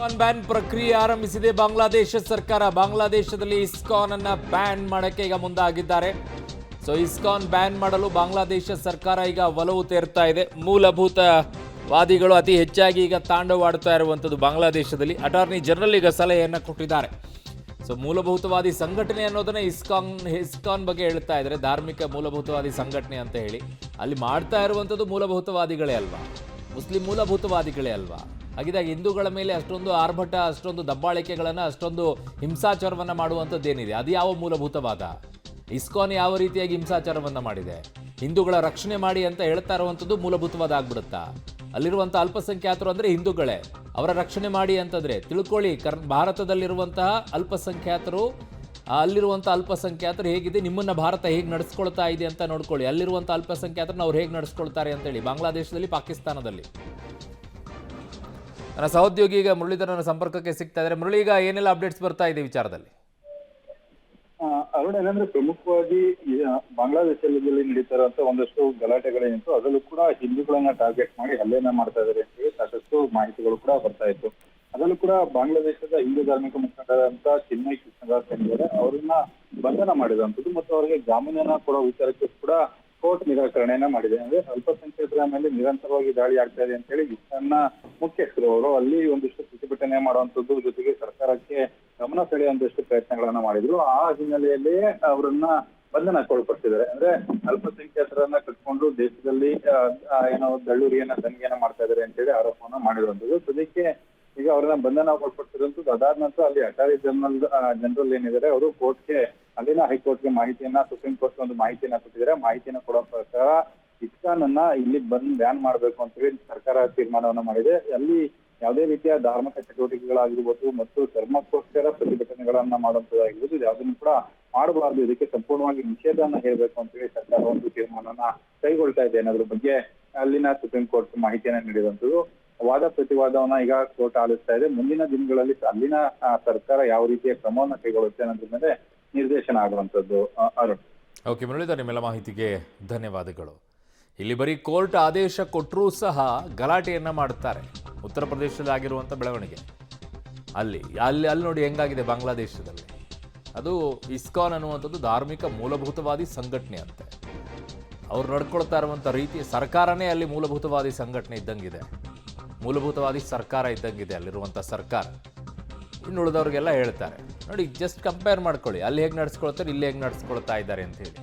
ISKCON ban ಪ್ರಕ್ರಿಯೆ ಆರಂಭಿಸಿದೆ ಬಾಂಗ್ಲಾದೇಶ ಸರ್ಕಾರ. ಬಾಂಗ್ಲಾದೇಶದಲ್ಲಿ ಇಸ್ಕಾನ್ ಅನ್ನ ಬ್ಯಾನ್ ಮಾಡಕ್ಕೆ ಈಗ ಮುಂದಾಗಿದ್ದಾರೆ. ಸೊ ಇಸ್ಕಾನ್ ಬ್ಯಾನ್ ಮಾಡಲು ಬಾಂಗ್ಲಾದೇಶ ಸರ್ಕಾರ ಈಗ ಒಲವು ತೇರ್ತಾ ಇದೆ. ಮೂಲಭೂತವಾದಿಗಳು ಅತಿ ಹೆಚ್ಚಾಗಿ ಈಗ ತಾಂಡವಾಡ್ತಾ ಇರುವಂಥದ್ದು ಬಾಂಗ್ಲಾದೇಶದಲ್ಲಿ. ಅಟಾರ್ನಿ ಜನರಲ್ ಈಗ ಸಲಹೆಯನ್ನು ಕೊಟ್ಟಿದ್ದಾರೆ. ಸೊ ಮೂಲಭೂತವಾದಿ ಸಂಘಟನೆ ಅನ್ನೋದನ್ನ ಇಸ್ಕಾನ್ ಬಗ್ಗೆ ಹೇಳ್ತಾ ಇದ್ದಾರೆ, ಧಾರ್ಮಿಕ ಮೂಲಭೂತವಾದಿ ಸಂಘಟನೆ ಅಂತ ಹೇಳಿ. ಅಲ್ಲಿ ಮಾಡ್ತಾ ಇರುವಂಥದ್ದು ಮೂಲಭೂತವಾದಿಗಳೇ ಅಲ್ವಾ, ಮುಸ್ಲಿಂ ಮೂಲಭೂತವಾದಿಗಳೇ ಅಲ್ವಾ. ಹಾಗಿದ್ದಾಗ ಹಿಂದೂಗಳ ಮೇಲೆ ಅಷ್ಟೊಂದು ಆರ್ಭಟ, ಅಷ್ಟೊಂದು ದಬ್ಬಾಳಿಕೆಗಳನ್ನು, ಅಷ್ಟೊಂದು ಹಿಂಸಾಚಾರವನ್ನು ಮಾಡುವಂಥದ್ದೇನಿದೆ, ಅದು ಯಾವ ಮೂಲಭೂತವಾದ? ಇಸ್ಕಾನ್ ಯಾವ ರೀತಿಯಾಗಿ ಹಿಂಸಾಚಾರವನ್ನು ಮಾಡಿದೆ? ಹಿಂದೂಗಳ ರಕ್ಷಣೆ ಮಾಡಿ ಅಂತ ಹೇಳ್ತಾ ಇರುವಂಥದ್ದು ಮೂಲಭೂತವಾದ ಆಗ್ಬಿಡುತ್ತಾ? ಅಲ್ಲಿರುವಂಥ ಅಲ್ಪಸಂಖ್ಯಾತರು ಅಂದರೆ ಹಿಂದೂಗಳೇ, ಅವರ ರಕ್ಷಣೆ ಮಾಡಿ ಅಂತಂದರೆ ತಿಳ್ಕೊಳ್ಳಿ. ಭಾರತದಲ್ಲಿರುವಂತಹ ಅಲ್ಪಸಂಖ್ಯಾತರು, ಅಲ್ಲಿರುವಂಥ ಅಲ್ಪಸಂಖ್ಯಾತರು ಹೇಗಿದೆ, ನಿಮ್ಮನ್ನು ಭಾರತ ಹೇಗೆ ನಡೆಸ್ಕೊಳ್ತಾ ಇದೆ ಅಂತ ನೋಡ್ಕೊಳ್ಳಿ. ಅಲ್ಲಿರುವಂಥ ಅಲ್ಪಸಂಖ್ಯಾತರನ್ನ ಅವ್ರು ಹೇಗೆ ನಡೆಸ್ಕೊಳ್ತಾರೆ ಅಂತೇಳಿ ಬಾಂಗ್ಲಾದೇಶದಲ್ಲಿ, ಪಾಕಿಸ್ತಾನದಲ್ಲಿ. ನನ್ನ ಸಹೋದ್ಯೋಗಿ ಈಗ ಮುರಳೀಧರ್ ನನ್ನ ಸಂಪರ್ಕಕ್ಕೆ ಸಿಗ್ತಾ ಇದ್ದಾರೆ. ಮುರಳಿ, ಈಗ ಏನೆಲ್ಲ ಅಪ್ಡೇಟ್ಸ್ ಬರ್ತಾ ಇದೆ ವಿಚಾರದಲ್ಲಿ? ಅರುಣ್, ಏನಂದ್ರೆ ಪ್ರಮುಖವಾಗಿ ಬಾಂಗ್ಲಾದೇಶದಲ್ಲಿ ನಡೀತಾ ಇರುವಂತ ಒಂದಷ್ಟು ಗಲಾಟೆಗಳೇನಿತ್ತು, ಅದರಲ್ಲೂ ಕೂಡ ಹಿಂದೂಗಳನ್ನ ಟಾರ್ಗೆಟ್ ಮಾಡಿ ಹಲ್ಲೆಯನ್ನ ಮಾಡ್ತಾ ಇದ್ದಾರೆ ಅಂತ ಹೇಳಿ ಸಾಕಷ್ಟು ಮಾಹಿತಿಗಳು ಕೂಡ ಬರ್ತಾ ಇತ್ತು. ಅದರಲ್ಲೂ ಕೂಡ ಬಾಂಗ್ಲಾದೇಶದ ಹಿಂದೂ ಧಾರ್ಮಿಕ ಮುಖಂಡರಾದಂತ ಚಿನ್ಮಯ್ ಕೃಷ್ಣದಾಸ್ ಎಂದರೆ ಅವರನ್ನ ಬಂಧನ ಮಾಡಿರುವಂತದ್ದು ಮತ್ತು ಅವರಿಗೆ ಜಾಮೀನನ್ನ ಕೊಡೋ ವಿಚಾರಕ್ಕೆ ಕೂಡ ಕೋರ್ಟ್ ನಿರಾಕರಣೆಯನ್ನ ಮಾಡಿದೆ. ಅಂದ್ರೆ ಅಲ್ಪಸಂಖ್ಯಾತರ ಮೇಲೆ ನಿರಂತರವಾಗಿ ದಾಳಿ ಆಗ್ತಾ ಇದೆ ಅಂತ ಹೇಳಿ ಇಸ್ಕಾನ್ನ ಮುಖ್ಯಸ್ಥರು ಅವರು ಅಲ್ಲಿ ಒಂದಿಷ್ಟು ಪ್ರತಿಭಟನೆ ಮಾಡುವಂತದ್ದು, ಜೊತೆಗೆ ಸರ್ಕಾರಕ್ಕೆ ಗಮನ ಸೆಳೆಯುವಂತಷ್ಟು ಪ್ರಯತ್ನಗಳನ್ನ ಮಾಡಿದ್ರು. ಆ ಹಿನ್ನೆಲೆಯಲ್ಲಿ ಅವರನ್ನ ಬಂಧನಕ್ಕೊಳಪಡಿಸಿದ್ದಾರೆ. ಅಂದ್ರೆ ಅಲ್ಪಸಂಖ್ಯಾತರನ್ನ ಕಟ್ಕೊಂಡು ದೇಶದಲ್ಲಿ ಏನೋ ದಳ್ಳೂರಿಯನ್ನ ದಂಗೆಯನ್ನ ಮಾಡ್ತಾ ಇದ್ದಾರೆ ಅಂತ ಹೇಳಿ ಆರೋಪವನ್ನ ಮಾಡಿರುವಂತದ್ದು. ಸದ್ಯಕ್ಕೆ ಈಗ ಅವರನ್ನ ಬಂಧನಕ್ಕೊಳಪಡಿಸಿರುವಂತದ್ದು. ಅದಾದ ನಂತರ ಅಲ್ಲಿ ಅಟಾರ್ನಿ ಜನರಲ್ ಏನಿದ್ದಾರೆ ಅವರು ಕೋರ್ಟ್ಗೆ, ಅಲ್ಲಿನ ಹೈಕೋರ್ಟ್ಗೆ ಮಾಹಿತಿಯನ್ನ, ಸುಪ್ರೀಂ ಕೋರ್ಟ್ ಒಂದು ಮಾಹಿತಿಯನ್ನ ಕೊಟ್ಟಿದ್ದಾರೆ. ಮಾಹಿತಿಯನ್ನ ಕೊಡೋ ಪ್ರಕಾರ ಇಸ್ಕಾನ್ ಅನ್ನ ಇಲ್ಲಿ ಬ್ಯಾನ್ ಮಾಡಬೇಕು ಅಂತ ಹೇಳಿ ಸರ್ಕಾರ ತೀರ್ಮಾನವನ್ನ ಮಾಡಿದೆ. ಅಲ್ಲಿ ಯಾವುದೇ ರೀತಿಯ ಧಾರ್ಮಿಕ ಚಟುವಟಿಕೆಗಳಾಗಿರ್ಬೋದು ಮತ್ತು ಧರ್ಮಕ್ಕೋಸ್ಕರ ಪ್ರತಿಭಟನೆಗಳನ್ನ ಮಾಡುವಂತದ್ದಾಗಿರ್ಬೋದು, ಯಾವುದನ್ನು ಕೂಡ ಮಾಡಬಾರ್ದು, ಇದಕ್ಕೆ ಸಂಪೂರ್ಣವಾಗಿ ನಿಷೇಧವನ್ನ ಹೇಳಬೇಕು ಅಂತ ಹೇಳಿ ಸರ್ಕಾರ ಒಂದು ತೀರ್ಮಾನವನ್ನ ಕೈಗೊಳ್ತಾ ಇದೆ ಅನ್ನೋದ್ರ ಬಗ್ಗೆ ಅಲ್ಲಿನ ಸುಪ್ರೀಂ ಕೋರ್ಟ್ ಮಾಹಿತಿಯನ್ನ ನೀಡಿರುವಂತದ್ದು. ವಾದ ಪ್ರತಿವಾದವನ್ನ ಈಗ ಕೋರ್ಟ್ ಆಲಿಸ್ತಾ ಇದೆ. ಮುಂದಿನ ದಿನಗಳಲ್ಲಿ ಅಲ್ಲಿನ ಸರ್ಕಾರ ಯಾವ ರೀತಿಯ ಕ್ರಮವನ್ನ ಕೈಗೊಳ್ಳುತ್ತೆ ಅನ್ನೋದ್ರ ಮೇಲೆ ನಿರ್ದೇಶನ ಆಗುವಂತದ್ದು. ಅರುಣ್. ಓಕೆ ಮುರಳೀಧರ್, ನಿಮ್ಮೆಲ್ಲ ಮಾಹಿತಿಗೆ ಧನ್ಯವಾದಗಳು. ಇಲ್ಲಿ ಬರೀ ಕೋರ್ಟ್ ಆದೇಶ ಕೊಟ್ಟರೂ ಸಹ ಗಲಾಟೆಯನ್ನ ಮಾಡುತ್ತಾರೆ. ಉತ್ತರ ಪ್ರದೇಶದಲ್ಲಿ ಆಗಿರುವಂಥ ಬೆಳವಣಿಗೆ ಅಲ್ಲಿ ನೋಡಿ ಹೆಂಗಾಗಿದೆ ಬಾಂಗ್ಲಾದೇಶದಲ್ಲಿ. ಅದು ಇಸ್ಕಾನ್ ಅನ್ನುವಂಥದ್ದು ಧಾರ್ಮಿಕ ಮೂಲಭೂತವಾದಿ ಸಂಘಟನೆ ಅಂತೆ. ಅವ್ರು ನಡ್ಕೊಳ್ತಾ ಇರುವಂಥ ರೀತಿ, ಸರ್ಕಾರನೇ ಅಲ್ಲಿ ಮೂಲಭೂತವಾದಿ ಸಂಘಟನೆ ಇದ್ದಂಗಿದೆ, ಮೂಲಭೂತವಾದಿ ಸರ್ಕಾರ ಇದ್ದಂಗಿದೆ ಅಲ್ಲಿರುವಂಥ ಸರ್ಕಾರ. ಇನ್ನು ಉಳಿದವ್ರಿಗೆಲ್ಲ ಹೇಳ್ತಾರೆ ನೋಡಿ, ಜಸ್ಟ್ ಕಂಪೇರ್ ಮಾಡ್ಕೊಳ್ಳಿ, ಅಲ್ಲಿ ಹೇಗೆ ನಡೆಸ್ಕೊಳ್ತಾರೆ, ಇಲ್ಲಿ ಹೇಗೆ ನಡೆಸ್ಕೊಳ್ತಾ ಇದ್ದಾರೆ ಅಂತ ಹೇಳಿ.